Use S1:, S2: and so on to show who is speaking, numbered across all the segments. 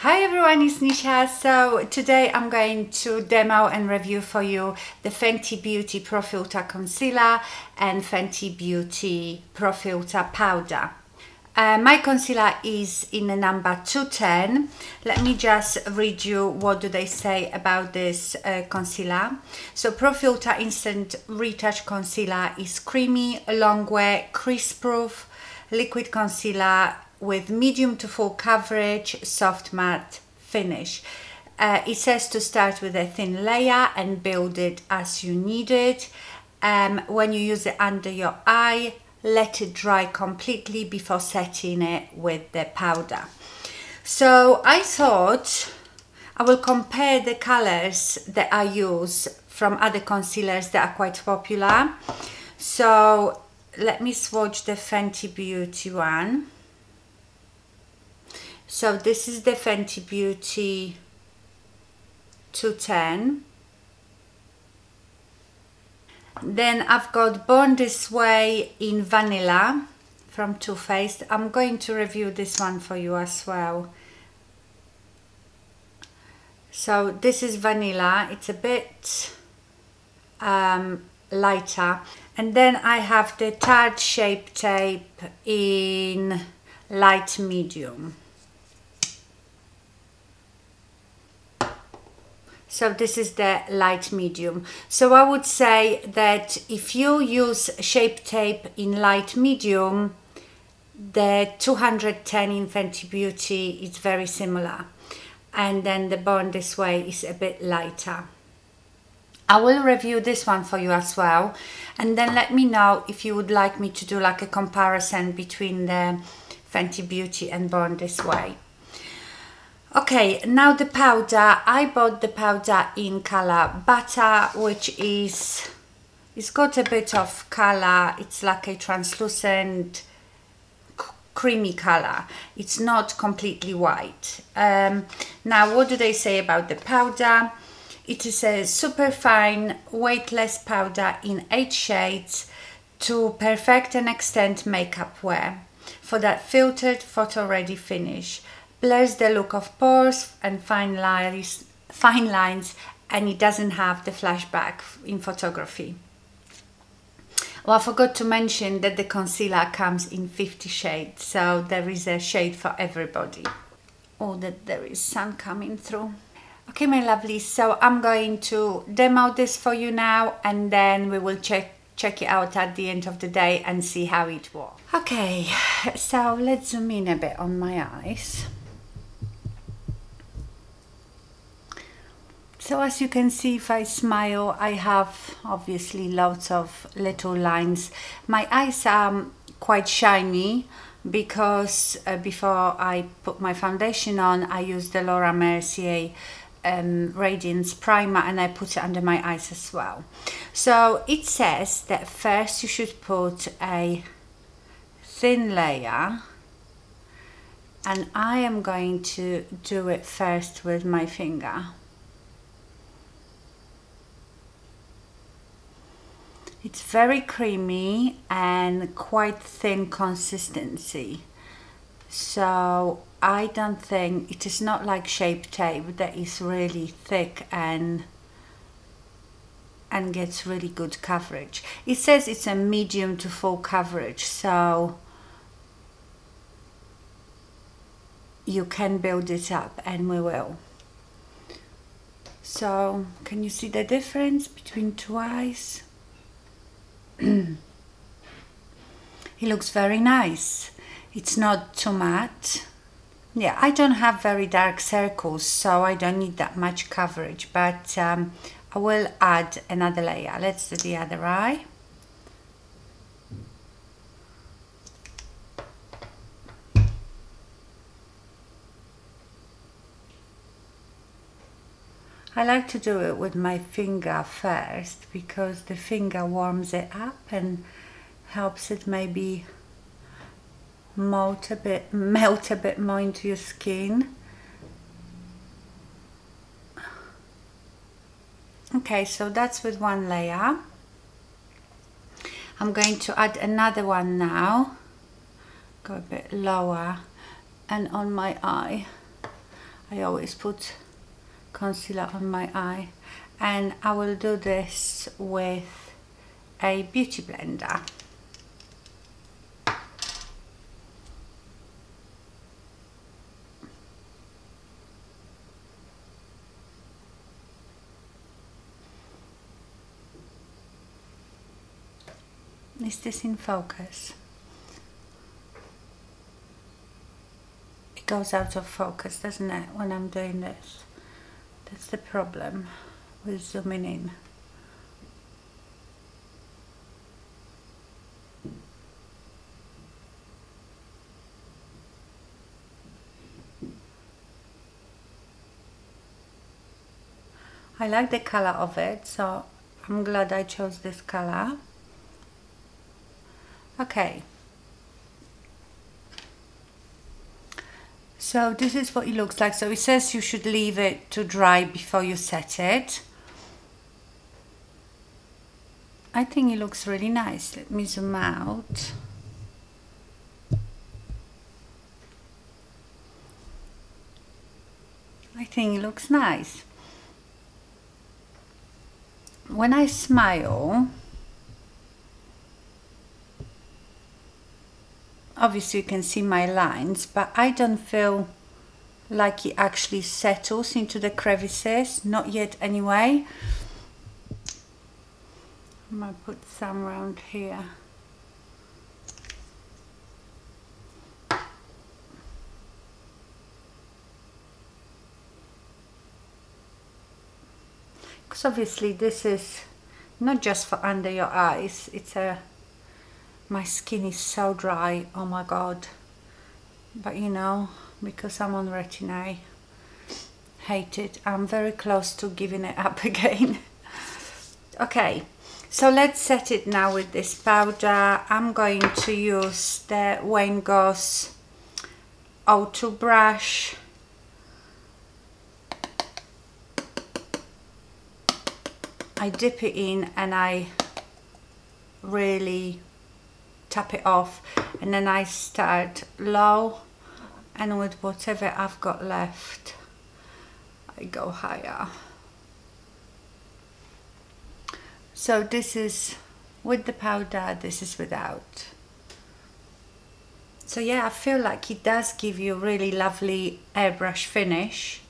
S1: Hi everyone, it's Nisha. So today I'm going to demo and review for you the Fenty Beauty Pro Filter Concealer and Fenty Beauty Pro Filter Powder. My concealer is in the number 210. Let me just read you what do they say about this concealer. So Pro Filter Instant Retouch Concealer is creamy, long wear, crease proof, liquid concealer with medium to full coverage, soft matte finish. It says to start with a thin layer and build it as you need it. When you use it under your eye, let it dry completely before setting it with the powder. So I thought I will compare the colors that I use from other concealers that are quite popular. So let me swatch the Fenty Beauty one. So this is the Fenty Beauty 210. Then I've got Born This Way in Vanilla from Too Faced. I'm going to review this one for you as well. So this is Vanilla. It's a bit lighter. And then I have the Tarte Shape Tape in Light Medium. So this is the light medium. So I would say that if you use Shape Tape in light medium, the 210 in Fenty Beauty is very similar. And then the Born This Way is a bit lighter. I will review this one for you as well. And then let me know if you would like me to do like a comparison between the Fenty Beauty and Born This Way. Okay, now the powder. I bought the powder in color Butter, which it's got a bit of color. It's like a translucent creamy color. It's not completely white. Now what do they say about the powder? It is a super fine weightless powder in 8 shades to perfect and extend makeup wear for that filtered photo ready finish. Blurs the look of pores and fine lines, and it doesn't have the flashback in photography. Well, I forgot to mention that the concealer comes in 50 shades, so there is a shade for everybody. Oh, that there is sun coming through. Okay, my lovely, so I'm going to demo this for you now, and then we will check it out at the end of the day and see how it works. Okay, so let's zoom in a bit on my eyes. So as you can see, if I smile, I have obviously lots of little lines. My eyes are quite shiny because before I put my foundation on, I used the Laura Mercier Radiance Primer and I put it under my eyes as well. So it says that first you should put a thin layer, and I am going to do it first with my finger. It's very creamy and quite thin consistency. So I don't think, it is not like Shape Tape that is really thick and gets really good coverage. It says it's a medium to full coverage, so you can build it up, and we will. So can you see the difference between two eyes? It looks very nice. It's not too matte. Yeah, I don't have very dark circles, so I don't need that much coverage, but I will add another layer. Let's do the other eye. I like to do it with my finger first because the finger warms it up and helps it maybe melt a bit more into your skin. Okay, so that's with one layer. I'm going to add another one now. Go a bit lower, and on my eye I always put concealer on my eye, and I will do this with a beauty blender. Is this in focus? It goes out of focus, doesn't it, when I'm doing this? That's the problem with zooming in. I like the color of it, so I'm glad I chose this color. Okay, so this is what it looks like. So it says you should leave it to dry before you set it. I think it looks really nice. Let me zoom out. I think it looks nice. When I smile, obviously you can see my lines, but I don't feel like it actually settles into the crevices, not yet anyway. I'm gonna put some around here. Because obviously this is not just for under your eyes, it's a, my skin is so dry, oh my god, but you know, because I'm on retin-A, hate it, I'm very close to giving it up again. Okay, so let's set it now with this powder. I'm going to use the Wayne Goss O2 brush. I dip it in and I really tap it off, and then I start low, and with whatever I've got left I go higher. So this is with the powder, this is without. So yeah, I feel like it does give you a really lovely airbrush finish.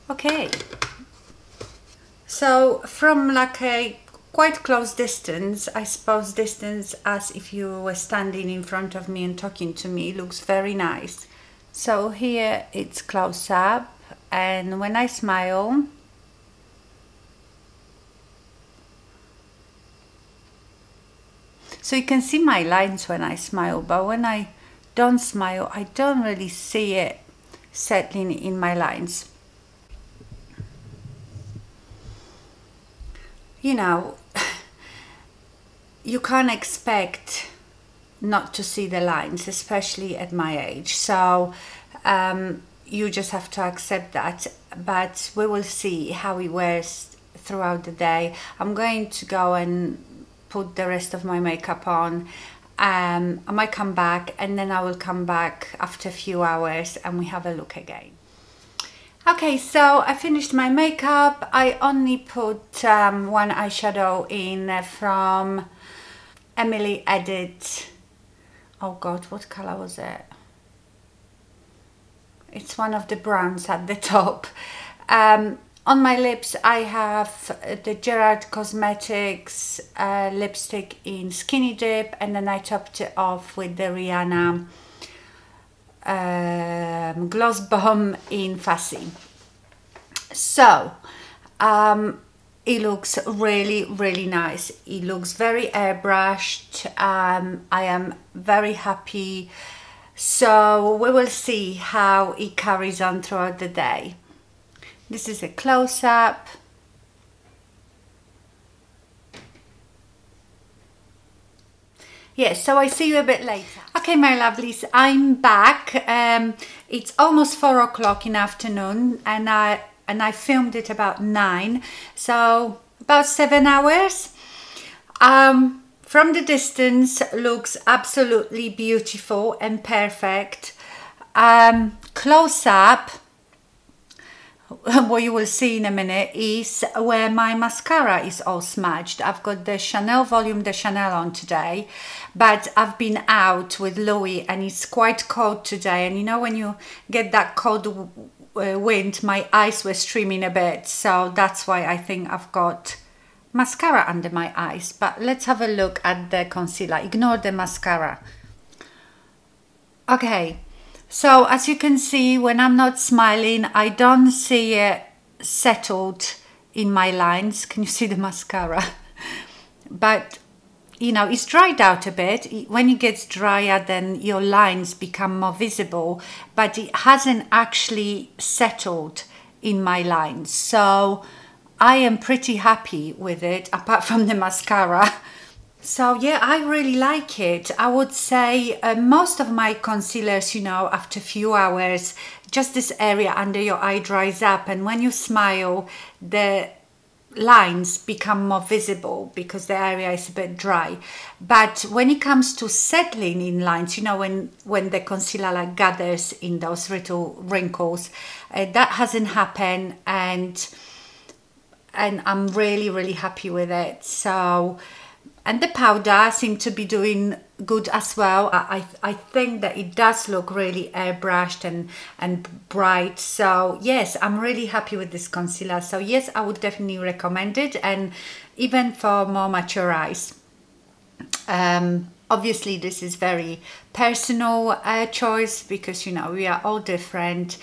S1: Okay, so from like a quite close distance, I suppose distance as if you were standing in front of me and talking to me, looks very nice. So here it's close up, and when I smile, so you can see my lines when I smile, but when I don't smile, I don't really see it settling in my lines. You know, you can't expect not to see the lines, especially at my age. So you just have to accept that. But we will see how it wears throughout the day. I'm going to go and put the rest of my makeup on. I might come back, and then I will come back after a few hours and we have a look again. Okay, so I finished my makeup. I only put one eyeshadow in from Emily Edit. Oh god, what color was it? It's one of the browns at the top. On my lips I have the Gerrard Cosmetics lipstick in Skinny Dip, and then I topped it off with the Rihanna Gloss Bomb in Fussy. So it looks really nice. It looks very airbrushed. I am very happy. So we will see how it carries on throughout the day. This is a close-up. Yes, so I see you a bit later. Okay, my lovelies, I'm back. It's almost 4 o'clock in the afternoon, and I filmed it about 9, so about 7 hours. From the distance, looks absolutely beautiful and perfect. Close up, what you will see in a minute is where my mascara is all smudged. I've got the Chanel Volume de Chanel on today, but I've been out with Louis and it's quite cold today, and you know when you get that cold wind, my eyes were streaming a bit, so that's why I think I've got mascara under my eyes. But let's have a look at the concealer. Ignore the mascara. Okay, so as you can see, when I'm not smiling, I don't see it settled in my lines. Can you see the mascara? But you know, it's dried out a bit. When it gets drier, then your lines become more visible, but it hasn't actually settled in my lines. So I am pretty happy with it, apart from the mascara. So yeah, I really like it. I would say most of my concealers, you know, after a few hours, just this area under your eye dries up, and when you smile, the lines become more visible because the area is a bit dry. But when it comes to settling in lines, you know, when the concealer like gathers in those little wrinkles, that hasn't happened, and I'm really happy with it. So, and the powder seemed to be doing good as well. I think that it does look really airbrushed and bright. So yes, I'm really happy with this concealer. So yes, I would definitely recommend it, and even for more mature eyes. Obviously this is very personal choice, because you know we are all different.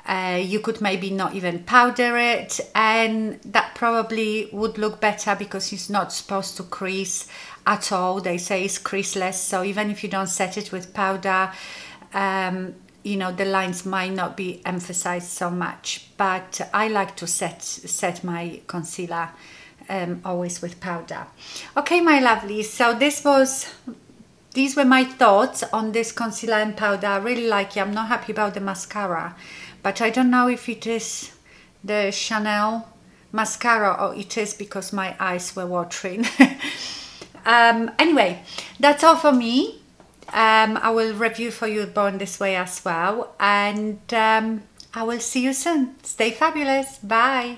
S1: You could maybe not even powder it, and that probably would look better because it's not supposed to crease at all. They say it's creaseless, so even if you don't set it with powder, you know, the lines might not be emphasized so much. But I like to set my concealer always with powder. Okay, my lovely, so these were my thoughts on this concealer and powder. I really like it. I'm not happy about the mascara, but I don't know if it is the Chanel mascara or it is because my eyes were watering. Anyway, that's all for me. I will review for you Born This Way as well, and I will see you soon. Stay fabulous. Bye.